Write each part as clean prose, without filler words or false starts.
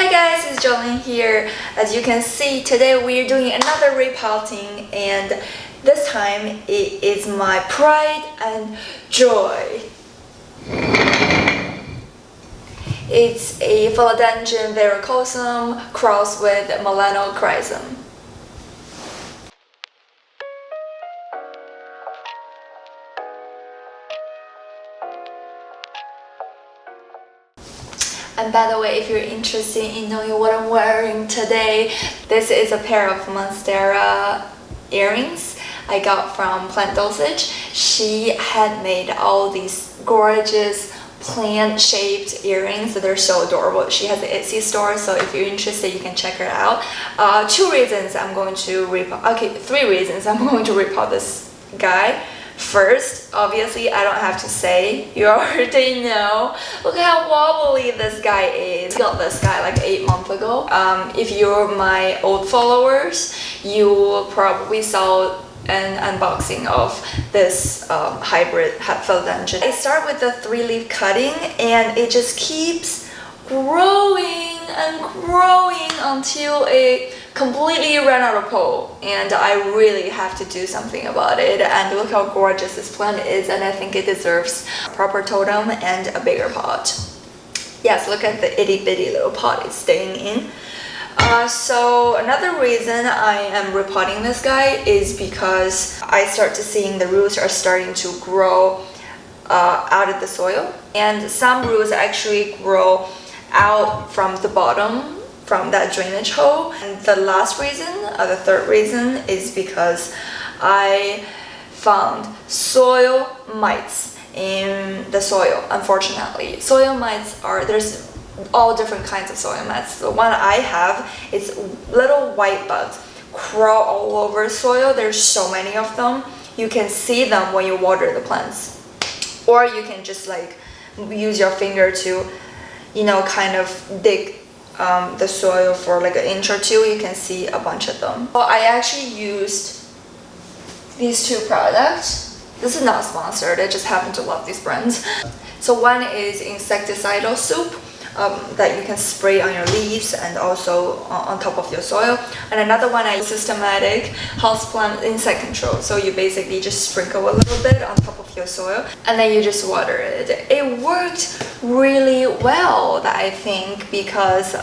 Hi guys, it's Jolene here. As you can see, today we're doing another repotting, and this time it is my pride and joy. It's a Philodendron Verrucosum crossed with Melanochrysum. And by the way, if you're interested in knowing what I'm wearing today, this is a pair of Monstera earrings I got from Plant Dosage. She had made all these gorgeous plant-shaped earrings that are so adorable. She has an Etsy store, so if you're interested, you can check her out. Three reasons I'm going to repot this guy. First, obviously, I don't have to say, you already know. Look how wobbly this guy is. I got this guy like 8 months ago. If you're my old followers, you probably saw an unboxing of this hybrid philodendron. I start with the 3-leaf cutting, and it just keeps growing and growing until it completely ran out of pole, and I really have to do something about it. And look how gorgeous this plant is, and I think it deserves a proper totem and a bigger pot. Yes, look at the itty bitty little pot it's staying in. So another reason I am repotting this guy is because I start to seeing the roots are starting to grow out of the soil, and some roots actually grow out from the bottom from that drainage hole. And the last reason, the third reason, is because I found soil mites in the soil. Unfortunately, soil mites there's all different kinds of soil mites. The one I have is little white bugs crawl all over soil. There's so many of them. You can see them when you water the plants, or you can just like use your finger to, you know, kind of dig the soil for like 1 inch or 2. You can see a bunch of them. Well, I actually used these 2 products. This is not sponsored, I just happen to love these brands. So one is insecticidal soup that you can spray on your leaves and also on top of your soil. And another one is systematic houseplant insect control. So you basically just sprinkle a little bit on top of your soil and then you just water it. It worked really well, I think, because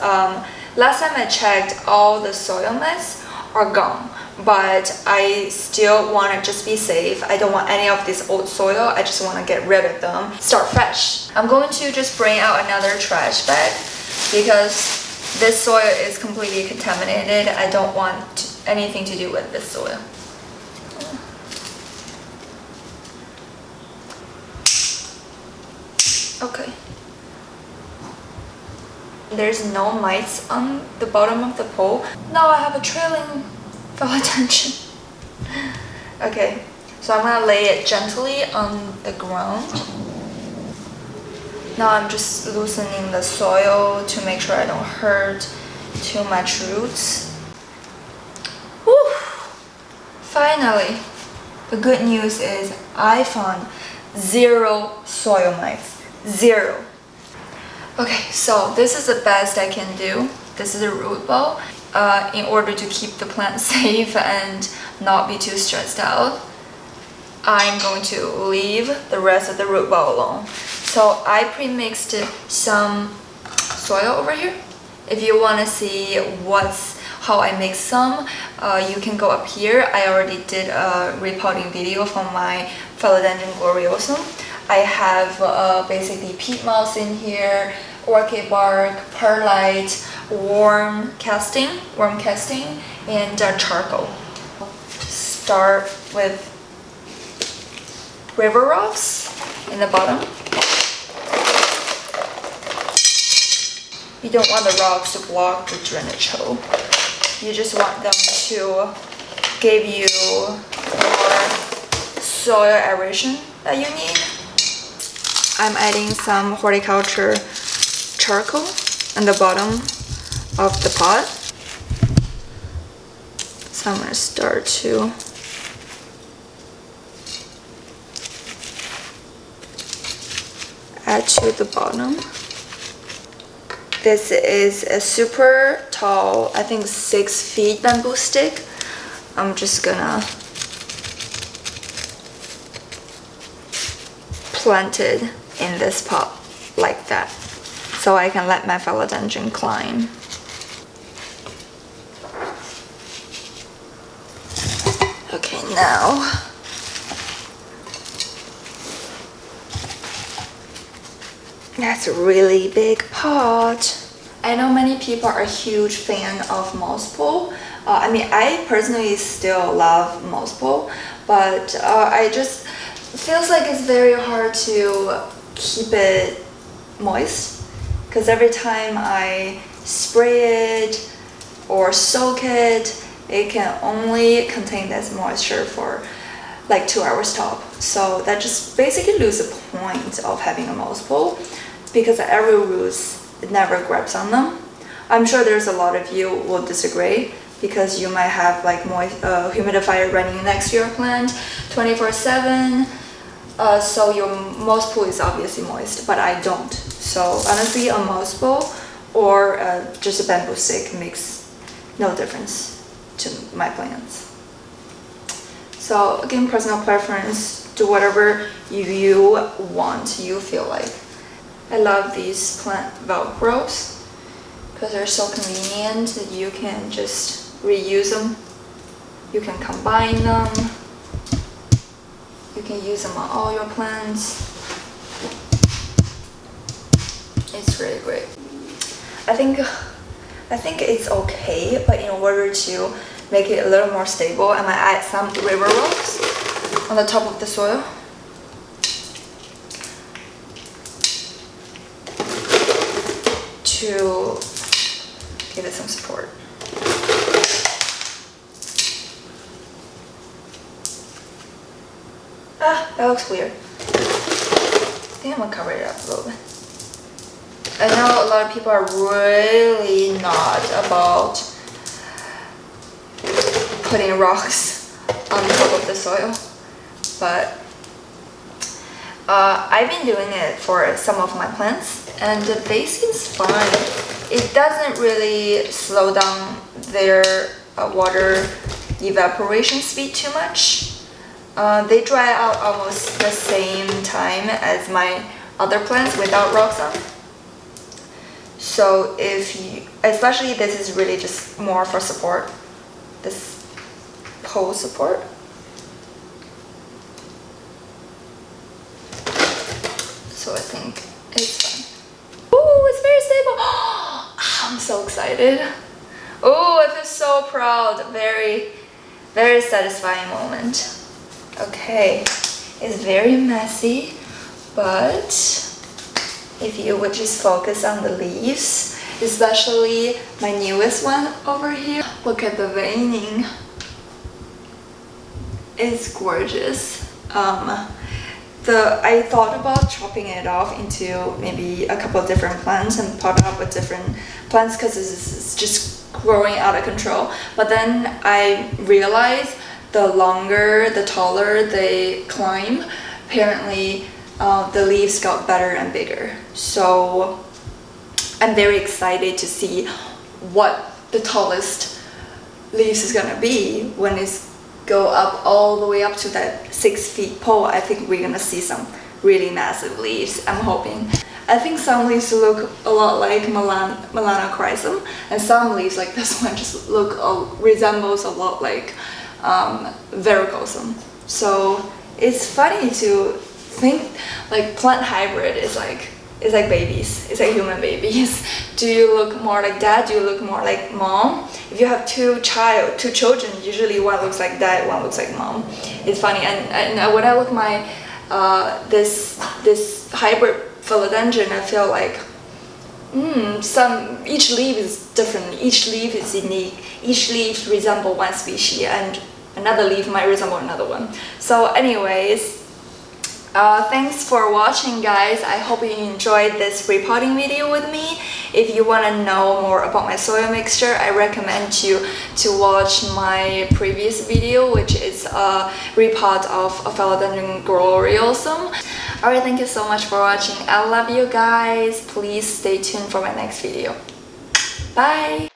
last time I checked, all the soil mites are gone. But I still want to just be safe. I don't want any of this old soil. I just want to get rid of them, start fresh. I'm going to just bring out another trash bag because this soil is completely contaminated. I don't want anything to do with this soil. Okay. There's no mites on the bottom of the pole. Now I have a trailing philodendron. Okay, so I'm gonna lay it gently on the ground. Now I'm just loosening the soil to make sure I don't hurt too much roots. Whew! Finally, the good news is I found 0 soil mites. 0. Okay, so this is the best I can do. This is a root ball. In order to keep the plant safe and not be too stressed out, I'm going to leave the rest of the root ball alone. So I pre-mixed some soil over here. If you want to see how I mix some, you can go up here. I already did a repotting video from my Philodendron Verrucosum. I have basically peat moss in here, orchid bark, perlite, worm casting, and charcoal. Start with river rocks in the bottom. You don't want the rocks to block the drainage hole. You just want them to give you more soil aeration that you need. I'm adding some horticulture charcoal in the bottom of the pot. So I'm going to start to add to the bottom. This is a super tall, I think 6 feet bamboo stick. I'm just gonna plant it in this pot like that, so I can let my philodendron climb. Okay, now that's a really big pot. I know many people are a huge fan of moss pole. I mean, I personally still love moss pole, but I just feels like it's very hard to keep it moist, because every time I spray it or soak it, it can only contain this moisture for like 2 hours top. So that just basically loses the point of having a moss pole, because every roots never grabs on them. I'm sure there's a lot of you will disagree, because you might have like humidifier running next to your plant 24/7. So your moss pole is obviously moist, but I don't. So honestly, a moss pole or just a bamboo stick makes no difference to my plants. So again, personal preference, do whatever you want, you feel like. I love these plant velcros because they're so convenient that you can just reuse them. You can combine them. You can use them on all your plants. It's really great. I think it's okay, but in order to make it a little more stable, I might add some river rocks on the top of the soil. To give it some support. Ah, that looks weird. I think I'm gonna cover it up a little bit. I know a lot of people are really not about putting rocks on top of the soil, but I've been doing it for some of my plants, and they seem fine. It doesn't really slow down their water evaporation speed too much. They dry out almost the same time as my other plants without rocks on. So if you, especially this is really just more for support, this pole support. So I think it's fine. Oh, it's very stable. I'm so excited. Oh, I feel so proud. Very, very satisfying moment. Okay, it's very messy, but if you would just focus on the leaves, especially my newest one over here. Look at the veining. It's gorgeous. I thought about chopping it off into maybe a couple of different plants and pot up with different plants, because this is just growing out of control. But then I realized the longer, the taller they climb, apparently the leaves got better and bigger. So I'm very excited to see what the tallest leaves is gonna be when it's go up all the way up to that 6 feet pole. I think we're gonna see some really massive leaves, I'm hoping. I think some leaves look a lot like Melanochrysum, and some leaves like this one just resembles a lot like Verrucosum. So it's funny to think like plant hybrid is like babies. It's like human babies. Do you look more like dad? Do you look more like mom? If you have two children, usually one looks like dad, one looks like mom. It's funny. And when I look my this hybrid philodendron, I feel like each leaf is different. Each leaf is unique. Each leaf resembles one species, and another leaf might resemble another one. So anyways, thanks for watching, guys. I hope you enjoyed this repotting video with me. If you want to know more about my soil mixture, I recommend you to watch my previous video, which is a repot of a Philodendron Verrucosum. Alright, thank you so much for watching. I love you guys. Please stay tuned for my next video. Bye!